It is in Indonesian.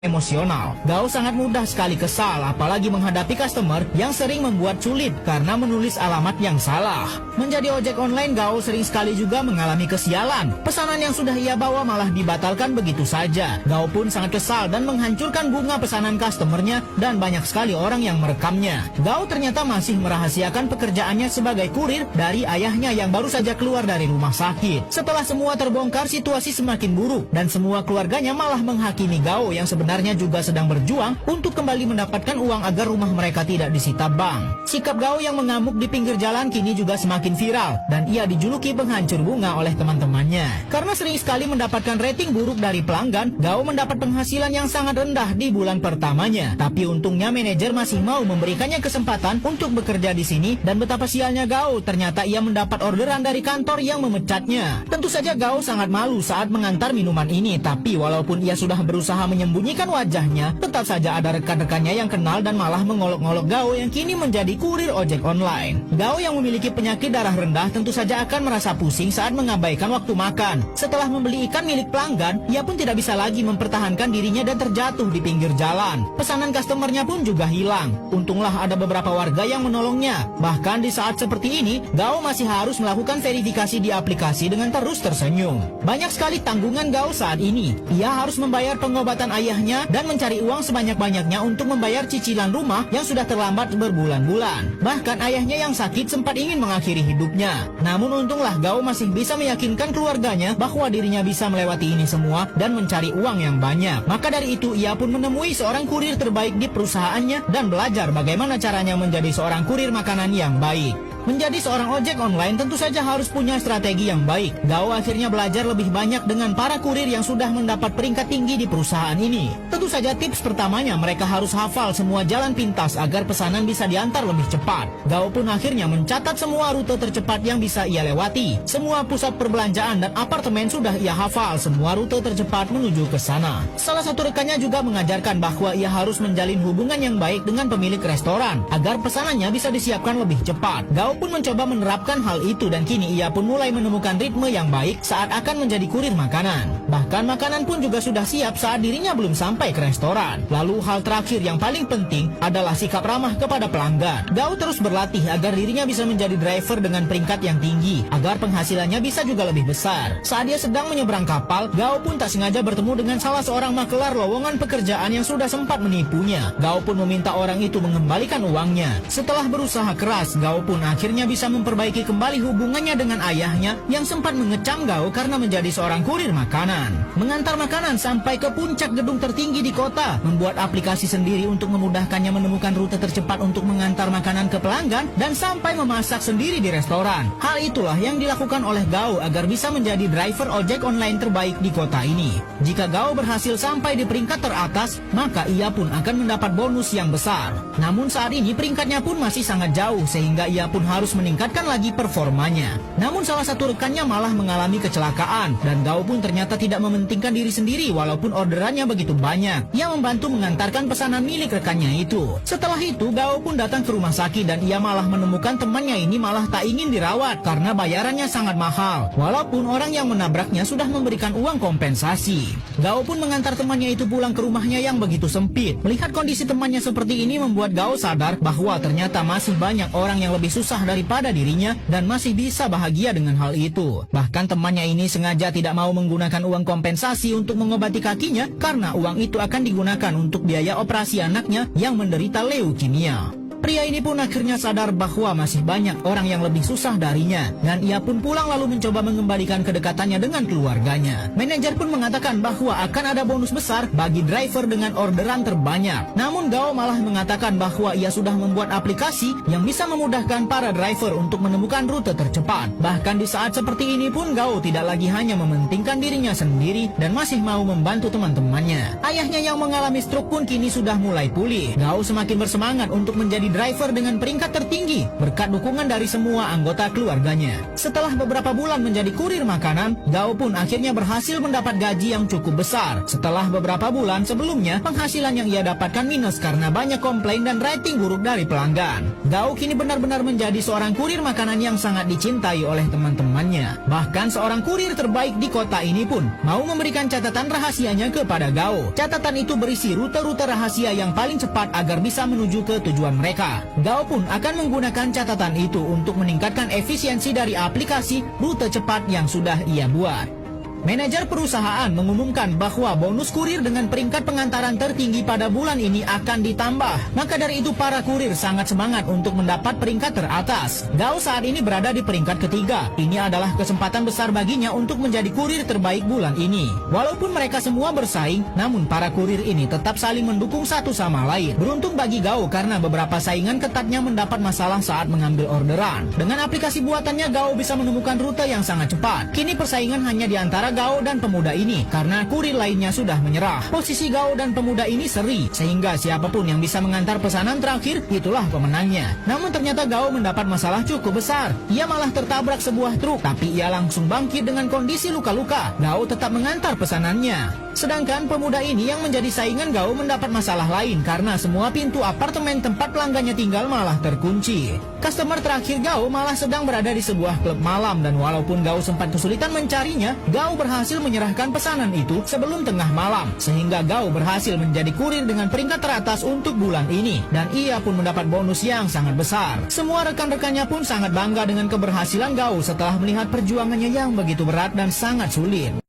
emosional. Gao sangat mudah sekali kesal, apalagi menghadapi customer yang sering membuat sulit karena menulis alamat yang salah. Menjadi ojek online, Gao sering sekali juga mengalami kesialan. Pesanan yang sudah ia bawa malah dibatalkan begitu saja. Gao pun sangat kesal dan menghancurkan bunga pesanan customernya dan banyak sekali orang yang merekamnya. Gao ternyata masih merahasiakan pekerjaannya sebagai kurir dari ayahnya yang baru saja keluar dari rumah sakit. Setelah semua terbongkar, situasi semakin buruk dan semua keluarganya malah menghakimi Gao yang sebenarnya juga sedang berjuang untuk kembali mendapatkan uang agar rumah mereka tidak disita bank. Sikap Gao yang mengamuk di pinggir jalan kini juga semakin viral dan ia dijuluki penghancur bunga oleh teman-temannya. Karena sering sekali mendapatkan rating buruk dari pelanggan, Gao mendapat penghasilan yang sangat rendah di bulan pertamanya. Tapi untungnya manajer masih mau memberikannya kesempatan untuk bekerja di sini dan betapa sialnya Gao, ternyata ia mendapat orderan dari kantor yang memecatnya. Tentu saja Gao sangat malu saat mengantar minuman ini, tapi walaupun ia sudah berusaha menyembunyikan wajahnya, tetap saja ada rekan-rekannya yang kenal dan malah mengolok-ngolok Gao yang kini menjadi kurir ojek online. Gao yang memiliki penyakit darah rendah tentu saja akan merasa pusing saat mengabaikan waktu makan. Setelah membeli ikan milik pelanggan, ia pun tidak bisa lagi mempertahankan dirinya dan terjatuh di pinggir jalan. Pesanan customernya pun juga hilang. Untunglah ada beberapa warga yang menolongnya. Bahkan di saat seperti ini, Gao masih harus melakukan verifikasi di aplikasi dengan terus tersenyum. Banyak sekali tanggungan Gao saat ini. Ia harus membayar pengobatan ayahnya dan mencari uang sebanyak-banyaknya untuk membayar cicilan rumah yang sudah terlambat berbulan-bulan. Bahkan ayahnya yang sakit sempat ingin mengakhiri hidupnya. Namun untunglah Gao masih bisa meyakinkan keluarganya bahwa dirinya bisa melewati ini semua dan mencari uang yang banyak. Maka dari itu ia pun menemui seorang kurir terbaik di perusahaannya dan belajar bagaimana caranya menjadi seorang kurir makanan yang baik. Menjadi seorang ojek online tentu saja harus punya strategi yang baik. Gao akhirnya belajar lebih banyak dengan para kurir yang sudah mendapat peringkat tinggi di perusahaan ini. Tentu saja tips pertamanya mereka harus hafal semua jalan pintas agar pesanan bisa diantar lebih cepat. Gao pun akhirnya mencatat semua rute tercepat yang bisa ia lewati. Semua pusat perbelanjaan dan apartemen sudah ia hafal semua rute tercepat menuju ke sana. Salah satu rekannya juga mengajarkan bahwa ia harus menjalin hubungan yang baik dengan pemilik restoran agar pesanannya bisa disiapkan lebih cepat. Gao pun mencoba menerapkan hal itu dan kini ia pun mulai menemukan ritme yang baik saat akan menjadi kurir makanan. Bahkan makanan pun juga sudah siap saat dirinya belum sampai ke restoran. Lalu hal terakhir yang paling penting adalah sikap ramah kepada pelanggan. Gao terus berlatih agar dirinya bisa menjadi driver dengan peringkat yang tinggi agar penghasilannya bisa juga lebih besar. Saat dia sedang menyeberang kapal, Gao pun tak sengaja bertemu dengan salah seorang makelar lowongan pekerjaan yang sudah sempat menipunya. Gao pun meminta orang itu mengembalikan uangnya. Setelah berusaha keras, Gao pun akhirnya bisa memperbaiki kembali hubungannya dengan ayahnya yang sempat mengecam Gao karena menjadi seorang kurir makanan. Mengantar makanan sampai ke puncak gedung tertinggi di kota, membuat aplikasi sendiri untuk memudahkannya menemukan rute tercepat untuk mengantar makanan ke pelanggan, dan sampai memasak sendiri di restoran. Hal itulah yang dilakukan oleh Gao agar bisa menjadi driver ojek online terbaik di kota ini. Jika Gao berhasil sampai di peringkat teratas, maka ia pun akan mendapat bonus yang besar. Namun saat ini peringkatnya pun masih sangat jauh sehingga ia pun harus meningkatkan lagi performanya. Namun salah satu rekannya malah mengalami kecelakaan dan Gao pun ternyata tidak mementingkan diri sendiri walaupun orderannya begitu banyak. Ia membantu mengantarkan pesanan milik rekannya itu. Setelah itu Gao pun datang ke rumah sakit dan ia malah menemukan temannya ini malah tak ingin dirawat karena bayarannya sangat mahal. Walaupun orang yang menabraknya sudah memberikan uang kompensasi. Gao pun mengantar temannya itu pulang ke rumahnya yang begitu sempit. Melihat kondisi temannya seperti ini membuat Gao sadar bahwa ternyata masih banyak orang yang lebih susah daripada dirinya dan masih bisa bahagia dengan hal itu. Bahkan temannya ini sengaja tidak mau menggunakan uang kompensasi untuk mengobati kakinya karena uang itu akan digunakan untuk biaya operasi anaknya yang menderita leukemia. Pria ini pun akhirnya sadar bahwa masih banyak orang yang lebih susah darinya dan ia pun pulang lalu mencoba mengembalikan kedekatannya dengan keluarganya. Manajer pun mengatakan bahwa akan ada bonus besar bagi driver dengan orderan terbanyak. Namun Gao malah mengatakan bahwa ia sudah membuat aplikasi yang bisa memudahkan para driver untuk menemukan rute tercepat. Bahkan di saat seperti ini pun Gao tidak lagi hanya mementingkan dirinya sendiri dan masih mau membantu teman-temannya. Ayahnya yang mengalami stroke pun kini sudah mulai pulih. Gao semakin bersemangat untuk menjadi driver dengan peringkat tertinggi berkat dukungan dari semua anggota keluarganya. Setelah beberapa bulan menjadi kurir makanan, Gao pun akhirnya berhasil mendapat gaji yang cukup besar. Setelah beberapa bulan sebelumnya, penghasilan yang ia dapatkan minus karena banyak komplain dan rating buruk dari pelanggan. Gao kini benar-benar menjadi seorang kurir makanan yang sangat dicintai oleh teman-temannya. Bahkan seorang kurir terbaik di kota ini pun mau memberikan catatan rahasianya kepada Gao. Catatan itu berisi rute-rute rahasia yang paling cepat agar bisa menuju ke tujuan mereka. Gao pun akan menggunakan catatan itu untuk meningkatkan efisiensi dari aplikasi rute cepat yang sudah ia buat. Manajer perusahaan mengumumkan bahwa bonus kurir dengan peringkat pengantaran tertinggi pada bulan ini akan ditambah. Maka dari itu para kurir sangat semangat untuk mendapat peringkat teratas. Gao saat ini berada di peringkat ketiga. Ini adalah kesempatan besar baginya untuk menjadi kurir terbaik bulan ini. Walaupun mereka semua bersaing, namun para kurir ini tetap saling mendukung satu sama lain. Beruntung bagi Gao karena beberapa saingan ketatnya mendapat masalah saat mengambil orderan. Dengan aplikasi buatannya, Gao bisa menemukan rute yang sangat cepat. Kini persaingan hanya di antara Gao dan pemuda ini karena kurir lainnya sudah menyerah. Posisi Gao dan pemuda ini seri, sehingga siapapun yang bisa mengantar pesanan terakhir itulah pemenangnya. Namun ternyata Gao mendapat masalah cukup besar. Ia malah tertabrak sebuah truk, tapi ia langsung bangkit dengan kondisi luka-luka. Gao tetap mengantar pesanannya. Sedangkan pemuda ini yang menjadi saingan Gao mendapat masalah lain karena semua pintu apartemen tempat pelanggannya tinggal malah terkunci. Customer terakhir Gao malah sedang berada di sebuah klub malam dan walaupun Gao sempat kesulitan mencarinya, Gao berhasil menyerahkan pesanan itu sebelum tengah malam sehingga Gao berhasil menjadi kurir dengan peringkat teratas untuk bulan ini dan ia pun mendapat bonus yang sangat besar. Semua rekan-rekannya pun sangat bangga dengan keberhasilan Gao setelah melihat perjuangannya yang begitu berat dan sangat sulit.